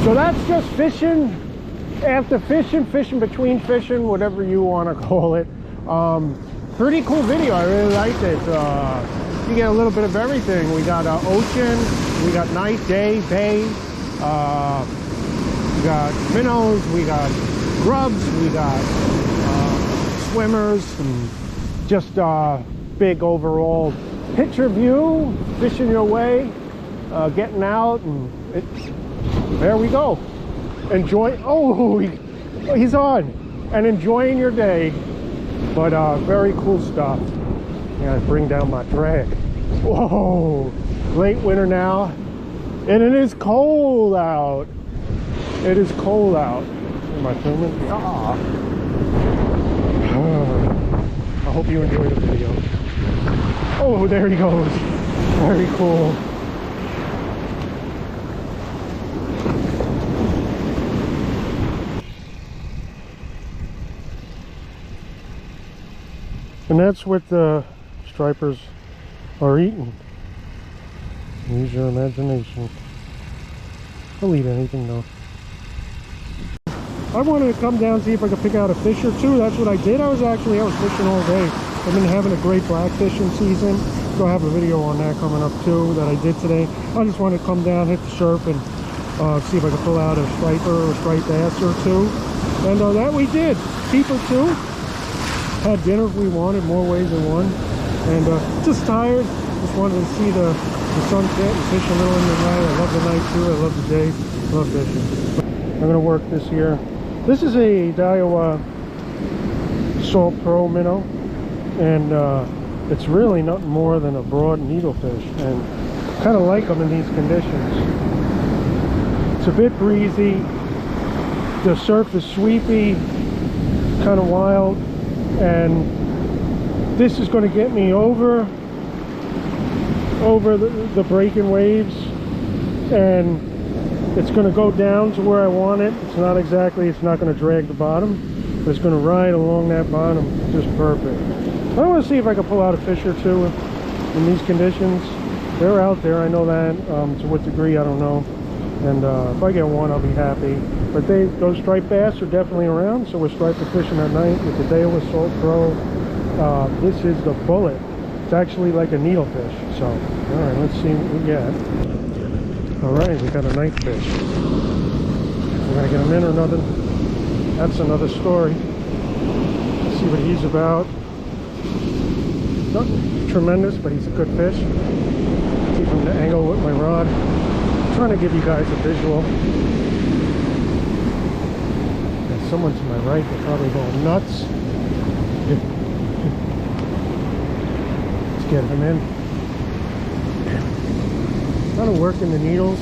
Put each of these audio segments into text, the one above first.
So that's just fishing after fishing, fishing between fishing, whatever you want to call it. Pretty cool video. I really liked it. You get a little bit of everything. We got ocean, we got night, day, bay, we got minnows, we got grubs, we got swimmers, and just big overall picture view, fishing your way, getting out, and there we go. Enjoy. Oh, he's on, and enjoying your day. But very cool stuff. Yeah, bring down my drag. Whoa, late winter now, and it is cold out. It is cold out. Am I filming? Ah. I hope you enjoyed the video. Oh, there he goes. Very cool. And that's what the stripers are eating. Use your imagination. They'll eat anything though. I wanted to come down and see if I could pick out a fish or two. That's what I did. I was fishing all day. I've been having a great blackfishing season. So I have a video on that coming up too that I did today. I just wanted to come down, hit the surf, and see if I could pull out a striper or a striped bass or two. And that we did. Keeper two. Had dinner if we wanted, more ways than one. And just tired. Just wanted to see the sunset and fish a little in the night. I love the night too. I love the day. I love fishing. I'm going to work this here. This is a Daiwa Salt Pro minnow. And it's really nothing more than a broad needlefish. And kind of like them in these conditions. It's a bit breezy. The surf is sweepy. Kind of wild. And this is going to get me over the breaking waves, and it's going to go down to where I want it. It's not going to drag the bottom, but it's going to ride along that bottom just perfect. I want to see if I can pull out a fish or two in these conditions. They're out there, I know that. To what degree, I don't know. And if I get one, I'll be happy. But those striped bass are definitely around, so we're striper fishing at night with the Daiwa Salt Pro. This is the Bullet. It's actually like a needlefish. So, all right, let's see what we get. All right, we got a night fish. We're gonna get him in or nothing. That's another story. Let's see what he's about. Nothing tremendous, but he's a good fish. Keep him to angle with my rod. I'm trying to give you guys a visual. There's someone to my right. They're probably going nuts. Let's get him in. Kind of working the needles.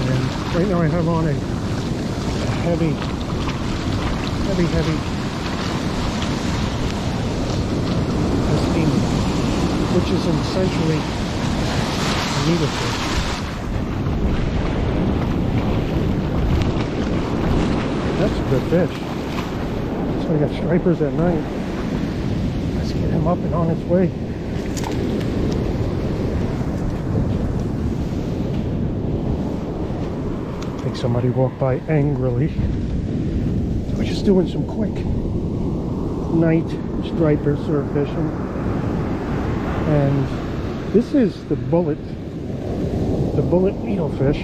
And right now I have on a heavy steam, which is essentially a needlefish. That's a good fish. So I got stripers at night. Let's get him up and on its way. I think somebody walked by angrily. We're just doing some quick night striper surf fishing. And this is the Bullet needlefish.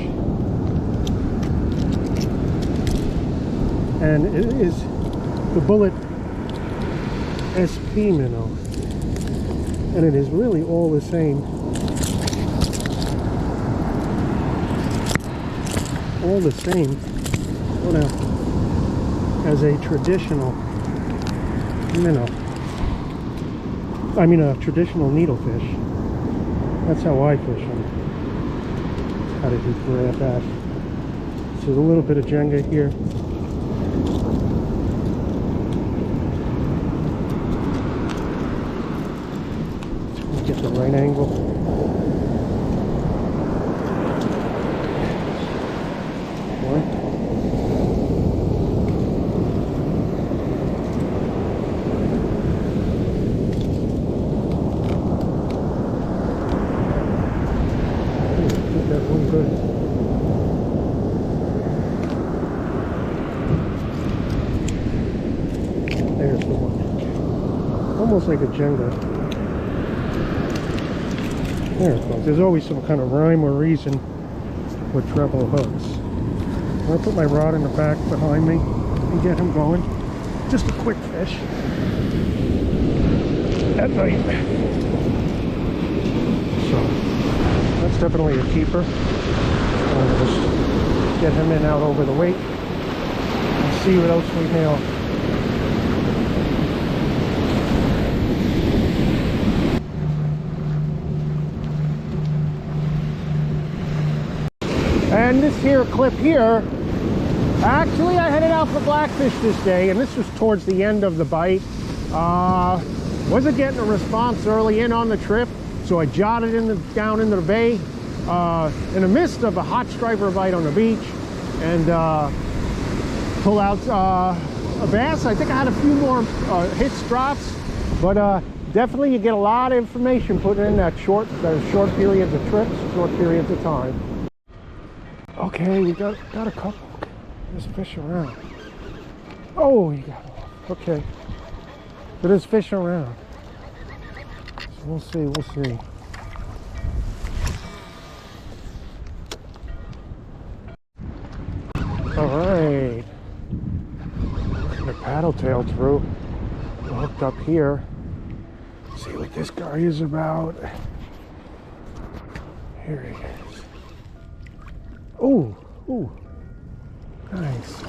And it is the Bullet SP minnow. And it is really all the same. All the same as a traditional minnow. I mean a traditional needlefish. That's how I fish them. How to do grab that. So there's a little bit of Jenga here. Get the right angle. good. There's the one. Almost like a Jenga. There it goes. There's always some kind of rhyme or reason with treble hooks. I'm going to put my rod in the back behind me and get him going. Just a quick fish at night. So that's definitely a keeper. I'll just get him in out over the weight and see what else we nail. And this here clip here, actually I headed out for blackfish this day, and this was towards the end of the bite. Wasn't getting a response early in on the trip, so I jotted down into the bay in the midst of a hot striper bite on the beach, and pull out a bass. I think I had a few more hits, drops, but definitely you get a lot of information put in that short periods of trips, short periods of time. Okay, we got a couple. There's fish around. Oh, you got one. Okay. But there's fish around. So we'll see. Alright. The paddle tail through. We're hooked up here. See what this guy is about. Here he is. Oh, nice.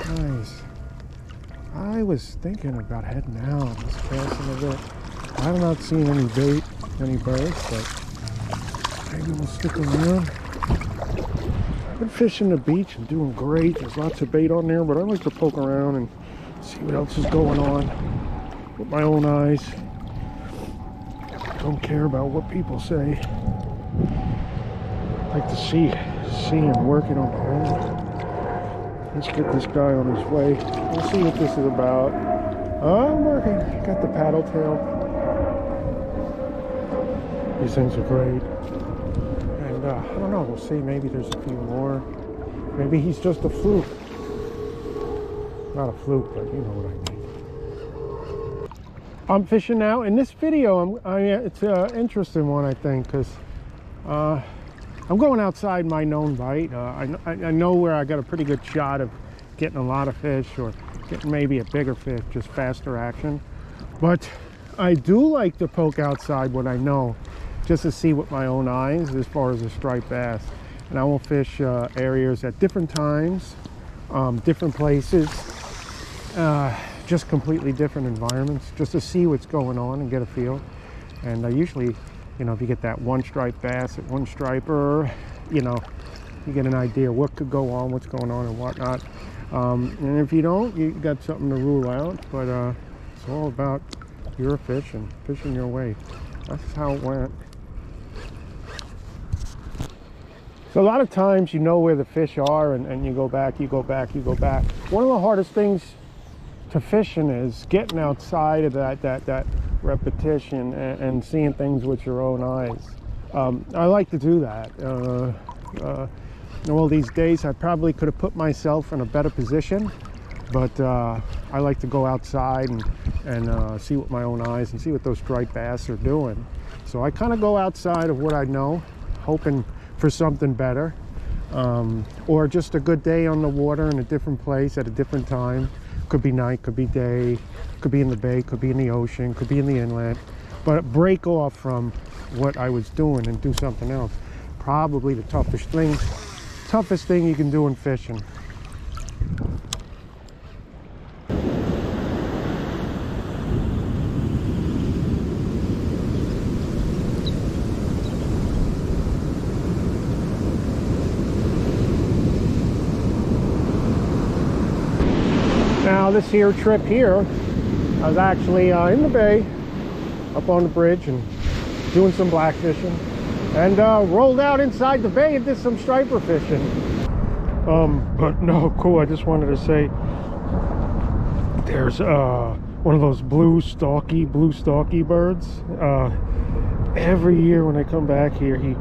Nice. I was thinking about heading out, just casting a bit. I have not seen any bait, any birds, but maybe we'll stick around. I've been fishing the beach and doing great. There's lots of bait on there, but I like to poke around and see what else is going on with my own eyes. Don't care about what people say. I like to see him working on the hole. Let's get this guy on his way. We'll see what this is about. I'm working. Got the paddle tail. These things are great. And I don't know, we'll see. Maybe there's a few more. Maybe he's just a fluke. Not a fluke, but you know what I mean. I'm fishing now. In this video, it's an interesting one, I think, because I'm going outside my known bite. I know where I got a pretty good shot of getting a lot of fish, or getting maybe a bigger fish, just faster action. But I do like to poke outside what I know, just to see with my own eyes as far as a striped bass. And I will fish areas at different times, different places, just completely different environments, just to see what's going on and get a feel. And I usually, you know, if you get that one striped bass at one striper, you know, you get an idea what could go on, what's going on and whatnot. And if you don't, you got something to rule out. But it's all about your fishing your way. That's how it went. So a lot of times you know where the fish are, and you go back. One of the hardest things to fishing is getting outside of that repetition and seeing things with your own eyes. I like to do that. All these days I probably could have put myself in a better position, but I like to go outside and see with my own eyes and see what those striped bass are doing. So I kind of go outside of what I know, hoping for something better, or just a good day on the water in a different place at a different time. Could be night, could be day, could be in the bay, could be in the ocean, could be in the inlet, but break off from what I was doing and do something else. Probably the toughest thing you can do in fishing. Now this here trip here, I was actually in the bay, up on the bridge, and doing some blackfishing, and rolled out inside the bay and did some striper fishing. But no, cool. I just wanted to say, there's one of those blue stalky birds. every year when I come back here, he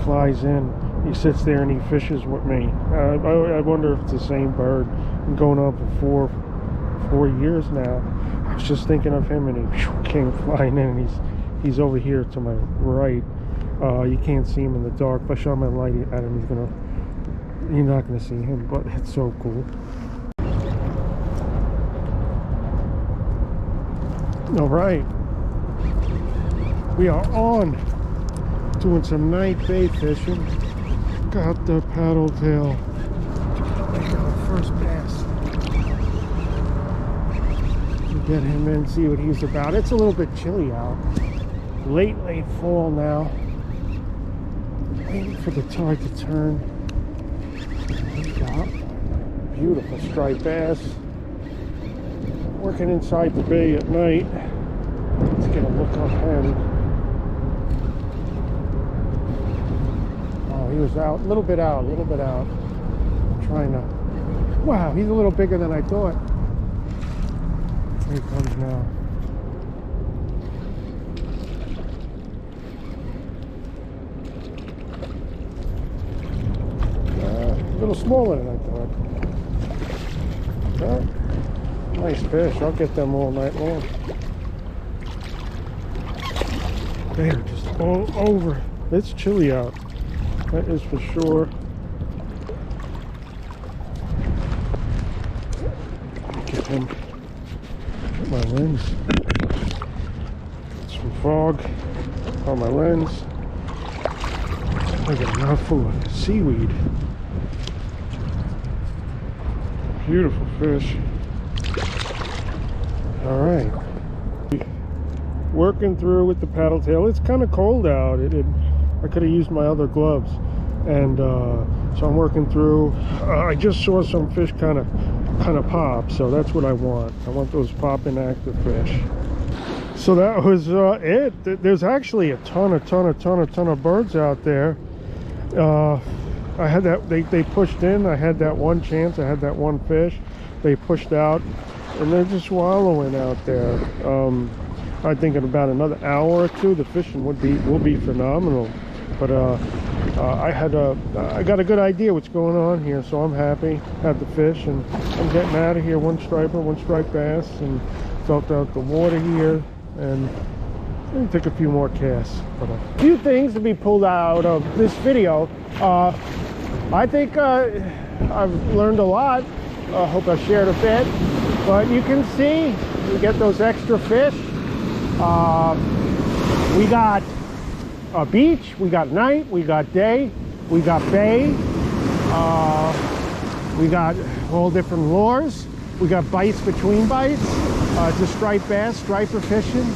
flies in. He sits there and he fishes with me. I wonder if it's the same bird. Been going on for four years now. I was just thinking of him, and he came flying in, and he's over here to my right. You can't see him in the dark. If I shine my light at him, you're not gonna see him. But it's so cool. All right, we are on doing some night bait fishing. Got the paddle tail. Make our first bass. Get him in, see what he's about. It's a little bit chilly out. Late fall now. Waiting for the tide to turn. Beautiful striped bass. Working inside the bay at night. Let's get a look on him. Oh, he was out, a little bit out. Trying to. Wow, he's a little bigger than I thought. Here he comes now. A little smaller than I thought. Nice fish. I'll get them all night long. They are just all over. It's chilly out. That is for sure. Get him. Get my lens. Get some fog on my lens. I got a mouthful of seaweed. Beautiful fish. All right. Working through with the paddle tail. It's kind of cold out. I could have used my other gloves, and so I'm working through. I just saw some fish kind of pop, so that's what I want. I want those popping active fish. So that was it. There's actually a ton of birds out there. I had that. They pushed in. I had that one chance. I had that one fish. They pushed out, and they're just wallowing out there. I think in about another hour or two, the fishing will be phenomenal. But I got a good idea what's going on here, so I'm happy. Had the fish, and I'm getting out of here. One striper, one striped bass, and felt out the water here, and took a few more casts. But a few things to be pulled out of this video. I think I've learned a lot. I hope I shared a bit. But you can see we get those extra fish. We got a beach, we got night, we got day, we got bay, we got all different lures, we got bites between bites, just striped bass, striper fishing,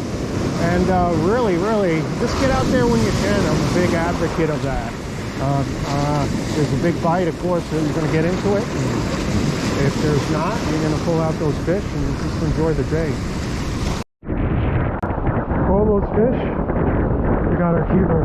and really just get out there when you can. I'm a big advocate of that. There's a big bite, of course, so you're going to get into it. If there's not, you're going to pull out those fish and just enjoy the day. All those fish, we got our keeper.